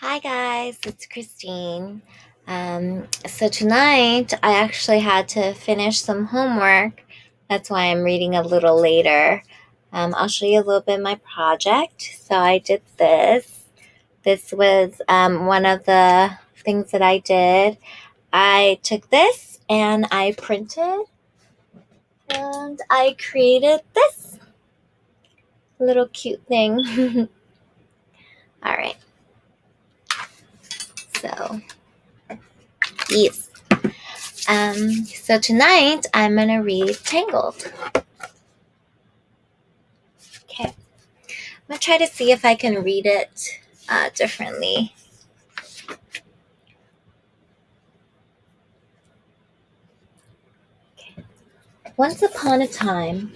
Hi guys, it's Christine. So tonight I actually had to finish some homework. That's why I'm reading a little later. I'll show you a little bit of my project. So I did this. This was one of the things that I did. I took this and I printed and I created this little cute thing. All right. So, yes. So tonight I'm gonna read Tangled. Okay, I'm gonna try to see if I can read it differently. Okay. Once upon a time,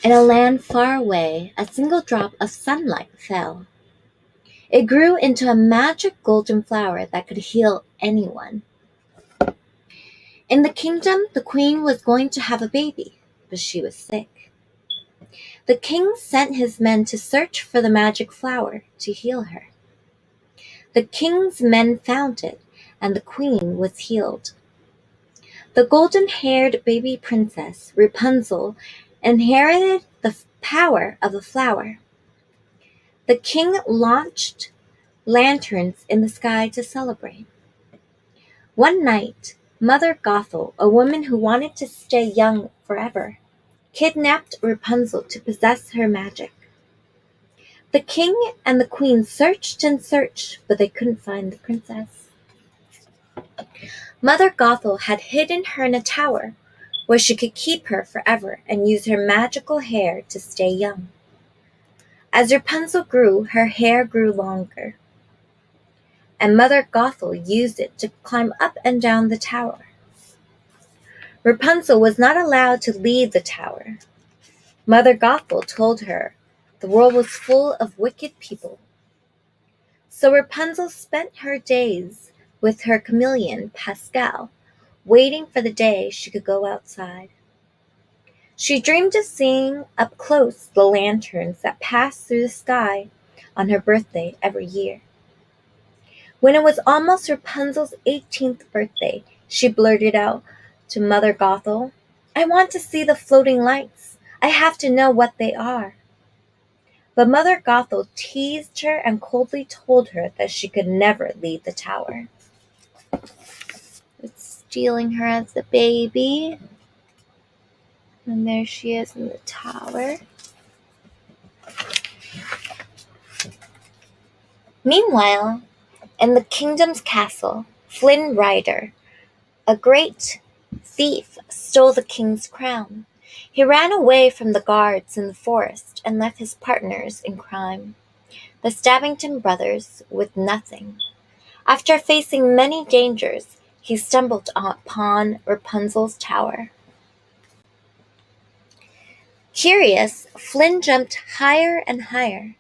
in a land far away, a single drop of sunlight fell. It grew into a magic golden flower that could heal anyone. In the kingdom, the queen was going to have a baby, but she was sick. The king sent his men to search for the magic flower to heal her. The king's men found it, and the queen was healed. The golden-haired baby princess, Rapunzel, inherited the power of the flower. The king launched lanterns in the sky to celebrate. One night, Mother Gothel, a woman who wanted to stay young forever, kidnapped Rapunzel to possess her magic. The king and the queen searched and searched, but they couldn't find the princess. Mother Gothel had hidden her in a tower, where she could keep her forever and use her magical hair to stay young. As Rapunzel grew, her hair grew longer, and Mother Gothel used it to climb up and down the tower. Rapunzel was not allowed to leave the tower. Mother Gothel told her the world was full of wicked people. So Rapunzel spent her days with her chameleon, Pascal, waiting for the day she could go outside. She dreamed of seeing up close the lanterns that passed through the sky on her birthday every year. When it was almost Rapunzel's 18th birthday, she blurted out to Mother Gothel, "I want to see the floating lights. I have to know what they are." But Mother Gothel teased her and coldly told her that she could never leave the tower. It's stealing her as a baby. And there she is in the tower. Meanwhile, in the kingdom's castle, Flynn Rider, a great thief, stole the king's crown. He ran away from the guards in the forest and left his partners in crime, the Stabbington brothers, with nothing. After facing many dangers, he stumbled upon Rapunzel's tower. Curious, Flynn jumped higher and higher,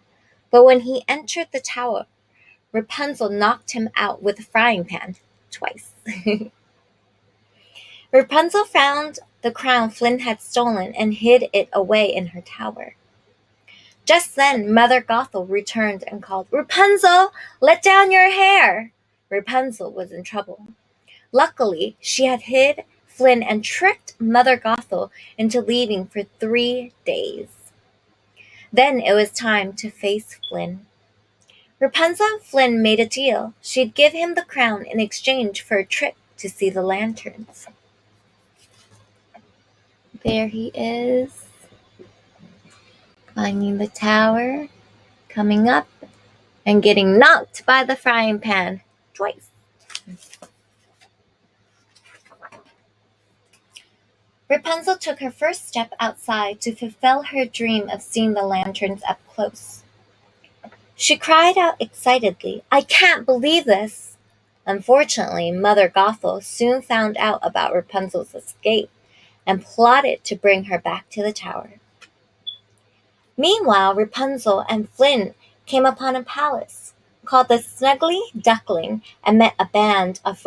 but when he entered the tower, Rapunzel knocked him out with a frying pan twice. Rapunzel found the crown Flynn had stolen and hid it away in her tower. Just then Mother Gothel returned and called, "Rapunzel, let down your hair!" Rapunzel was in trouble. Luckily, she had hid Flynn and tricked Mother Gothel into leaving for 3 days. Then it was time to face Flynn. Rapunzel and Flynn made a deal. She'd give him the crown in exchange for a trip to see the lanterns. There he is, climbing the tower, coming up, and getting knocked by the frying pan twice. Rapunzel took her first step outside to fulfill her dream of seeing the lanterns up close. She cried out excitedly, "I can't believe this!" Unfortunately, Mother Gothel soon found out about Rapunzel's escape and plotted to bring her back to the tower. Meanwhile, Rapunzel and Flynn came upon a palace called the Snuggly Duckling and met a band of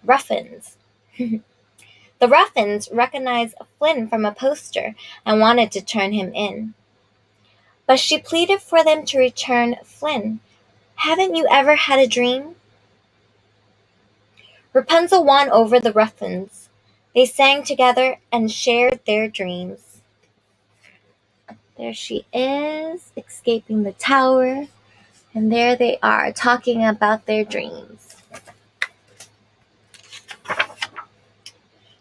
ruffins. The ruffins recognized Flynn from a poster and wanted to turn him in. But she pleaded for them to return Flynn, Haven't you ever had a dream? Rapunzel won over the Ruffins. They sang together and shared their dreams. There she is, escaping the tower, and there they are, talking about their dreams.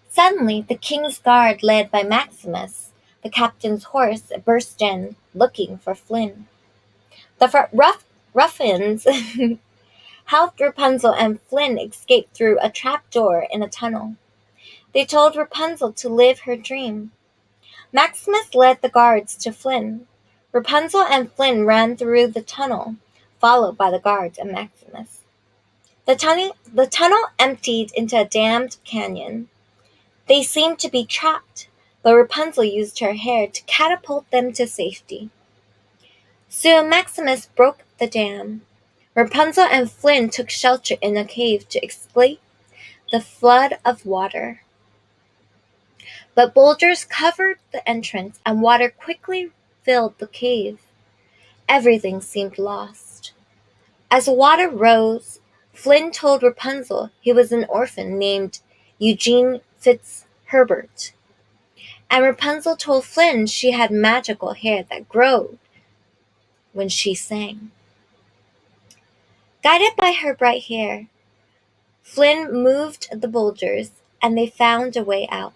Suddenly, the king's guard, led by Maximus, the captain's horse, burst in, looking for Flynn. The Ruffins helped Rapunzel and Flynn escape through a trapdoor in a tunnel. They told Rapunzel to live her dream. Maximus led the guards to Flynn. Rapunzel and Flynn ran through the tunnel, followed by the guards and Maximus. The tunnel emptied into a dammed canyon. They seemed to be trapped, but Rapunzel used her hair to catapult them to safety. Soon Maximus broke the dam. Rapunzel and Flynn took shelter in a cave to escape the flood of water. But boulders covered the entrance, and water quickly filled the cave. Everything seemed lost. As the water rose, Flynn told Rapunzel he was an orphan named Eugene Fitzherbert. And Rapunzel told Flynn she had magical hair that glowed when she sang. Guided by her bright hair, Flynn moved the boulders, and they found a way out.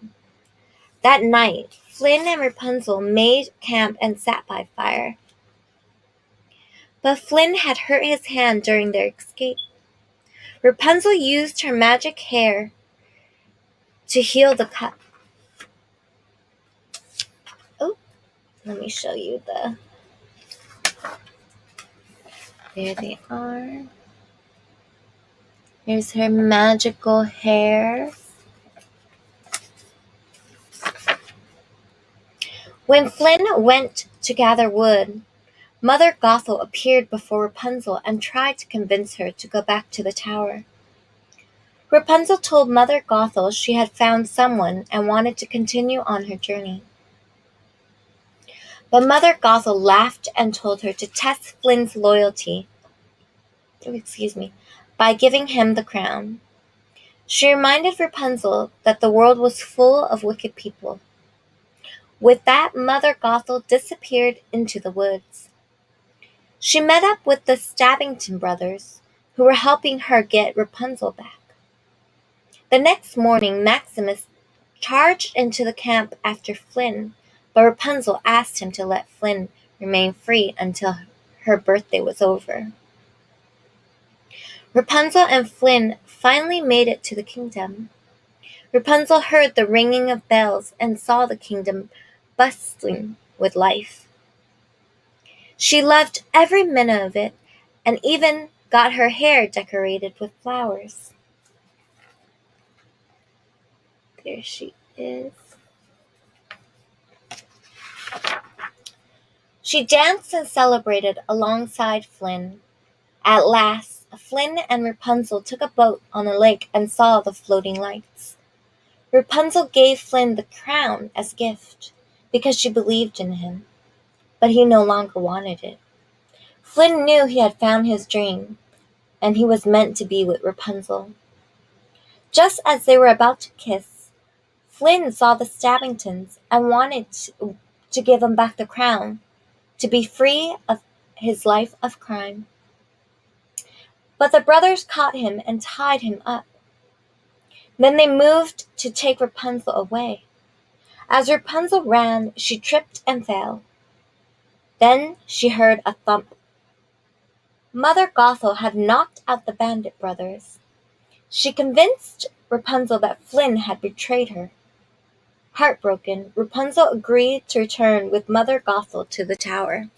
That night, Flynn and Rapunzel made camp and sat by fire. But Flynn had hurt his hand during their escape. Rapunzel used her magic hair to heal the cut. Oh, let me show you there they are. Here's her magical hair. When Flynn went to gather wood, Mother Gothel appeared before Rapunzel and tried to convince her to go back to the tower. Rapunzel told Mother Gothel she had found someone and wanted to continue on her journey. But Mother Gothel laughed and told her to test Flynn's loyalty by giving him the crown. She reminded Rapunzel that the world was full of wicked people. With that, Mother Gothel disappeared into the woods. She met up with the Stabbington brothers, who were helping her get Rapunzel back. The next morning, Maximus charged into the camp after Flynn, but Rapunzel asked him to let Flynn remain free until her birthday was over. Rapunzel and Flynn finally made it to the kingdom. Rapunzel heard the ringing of bells and saw the kingdom bustling with life. She loved every minute of it and even got her hair decorated with flowers. There she is. She danced and celebrated alongside Flynn. At last, Flynn and Rapunzel took a boat on a lake and saw the floating lights. Rapunzel gave Flynn the crown as gift because she believed in him, but he no longer wanted it. Flynn knew he had found his dream, and he was meant to be with Rapunzel. Just as they were about to kiss, Flynn saw the Stabbingtons and wanted to give him back the crown, to be free of his life of crime. But the brothers caught him and tied him up. Then they moved to take Rapunzel away. As Rapunzel ran, she tripped and fell. Then she heard a thump. Mother Gothel had knocked out the bandit brothers. She convinced Rapunzel that Flynn had betrayed her. Heartbroken, Rapunzel agreed to return with Mother Gothel to the tower.